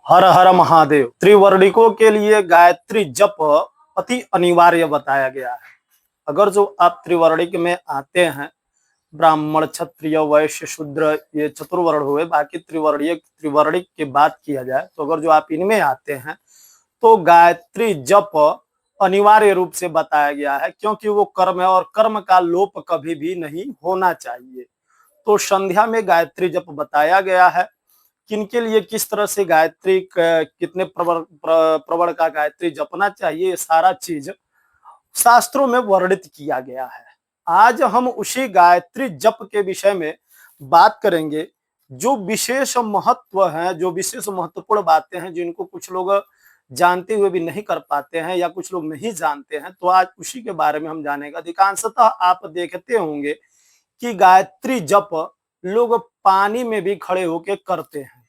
हर हर महादेव। त्रिवर्णिकों के लिए गायत्री जप अति अनिवार्य बताया गया है। अगर जो आप त्रिवर्णिक में आते हैं, ब्राह्मण क्षत्रिय वैश्य शूद्र, ये चतुर्वर्ण हुए, बाकी त्रिवर्णिक की बात किया जाए तो अगर जो आप इनमें आते हैं तो गायत्री जप अनिवार्य रूप से बताया गया है, क्योंकि वो कर्म है और कर्म का लोप कभी भी नहीं होना चाहिए। तो संध्या में गायत्री जप बताया गया है। किनके लिए किस तरह से गायत्री कितने प्रवण का गायत्री जपना चाहिए, ये सारा चीज शास्त्रों में वर्णित किया गया है। आज हम उसी गायत्री जप के विषय में बात करेंगे। जो विशेष महत्व है, जो विशेष महत्वपूर्ण बातें हैं, जिनको कुछ लोग जानते हुए भी नहीं कर पाते हैं या कुछ लोग नहीं जानते हैं, तो आज उसी के बारे में हम जानेंगे। अधिकांशतः आप देखते होंगे कि गायत्री जप लोग पानी में भी खड़े होकर करते हैं।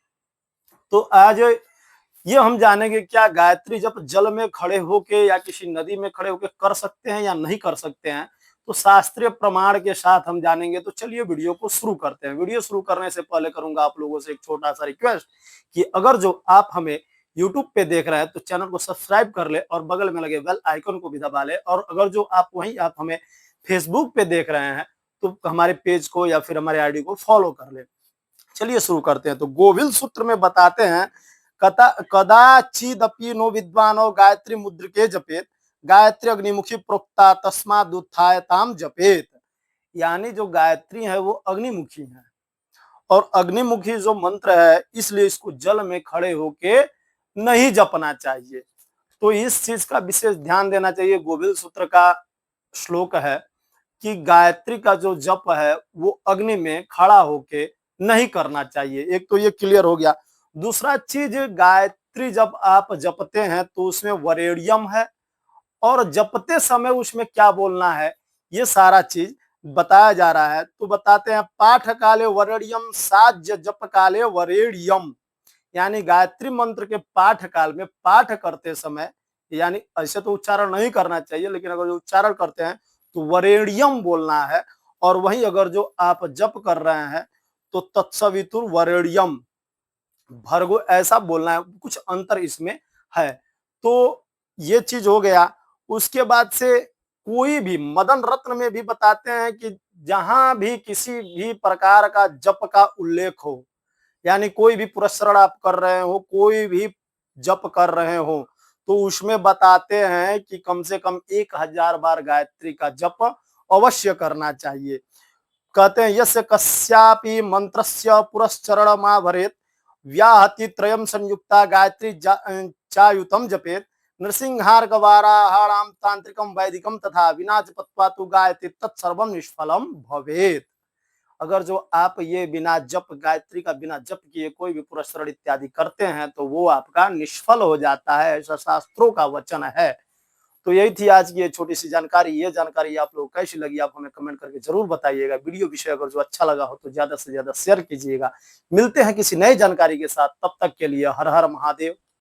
तो आज ये हम जानेंगे क्या गायत्री जप जल में खड़े होके या किसी नदी में खड़े होके कर सकते हैं या नहीं कर सकते हैं, तो शास्त्रीय प्रमाण के साथ हम जानेंगे। तो चलिए वीडियो को शुरू करते हैं। वीडियो शुरू करने से पहले करूंगा आप लोगों से एक छोटा सा रिक्वेस्ट कि अगर जो आप हमें यूट्यूब पे देख रहे हैं तो चैनल को सब्सक्राइब कर ले और बगल में लगे बेल आइकन को भी दबा ले। और अगर जो आप हमें फेसबुक पे देख रहे हैं तो हमारे पेज को या फिर हमारे आईडी को फॉलो कर ले। चलिए शुरू करते हैं। तो गोविल सूत्र में बताते हैं, कदाचिदपि नो विद्वानो गायत्री मुद्र के जपेत, गायत्री अग्निमुखी प्रोक्ता तस्माद् उत्थाय ताम जपेत। यानी जो गायत्री है वो अग्निमुखी है और अग्निमुखी जो मंत्र है, इसलिए इसको जल में खड़े होके नहीं जपना चाहिए। तो इस चीज का विशेष ध्यान देना चाहिए। गोविल सूत्र का श्लोक है कि गायत्री का जो जप है वो अग्नि में खड़ा होके नहीं करना चाहिए। एक तो ये क्लियर हो गया। दूसरा चीज, गायत्री जब आप जपते हैं तो उसमें वरेण्यम है और जपते समय उसमें क्या बोलना है, ये सारा चीज बताया जा रहा है। तो बताते हैं, पाठ काले वरेण्यम साज्य जप काले वरेण्यम। यानी गायत्री मंत्र के पाठ काल में पाठ करते समय, यानी ऐसे तो उच्चारण नहीं करना चाहिए, लेकिन अगर जो उच्चारण करते हैं तो वरेण्यम बोलना है। और वहीं अगर जो आप जप कर रहे हैं तो तत्सवितुर वरेण्यम भर्गो ऐसा बोलना है। कुछ अंतर इसमें है। तो ये चीज हो गया। उसके बाद से कोई भी मदन रत्न में भी बताते हैं कि जहां भी किसी भी प्रकार का जप का उल्लेख हो, यानी कोई भी पुरस्कार आप कर रहे हो, कोई भी जप कर रहे हो, तो उसमें बताते हैं कि कम से कम 1000 बार गायत्री का जप अवश्य करना चाहिए। कहते हैं, यस्य कस्यापि मंत्रस्य पुरस्चरणमा भरेत व्याहति त्रयम संयुक्ता गायत्री चायुतम जपेत नृसिंहार्कवाराहाणाम तांत्रिकम वैदिकम तथा विना जपत्वा तु गायत्री तत्सर्वम निष्फलम भवेत। अगर जो आप ये बिना जप, गायत्री का बिना जप किए कोई भी पुरस्कार इत्यादि करते हैं तो वो आपका निष्फल हो जाता है, ऐसा शास्त्रों का वचन है। तो यही थी आज की ये छोटी सी जानकारी। ये जानकारी आप लोग कैसी लगी, आप हमें कमेंट करके जरूर बताइएगा। वीडियो विषय अगर जो अच्छा लगा हो तो ज्यादा से ज्यादा शेयर कीजिएगा। मिलते हैं किसी नई जानकारी के साथ, तब तक के लिए हर हर महादेव।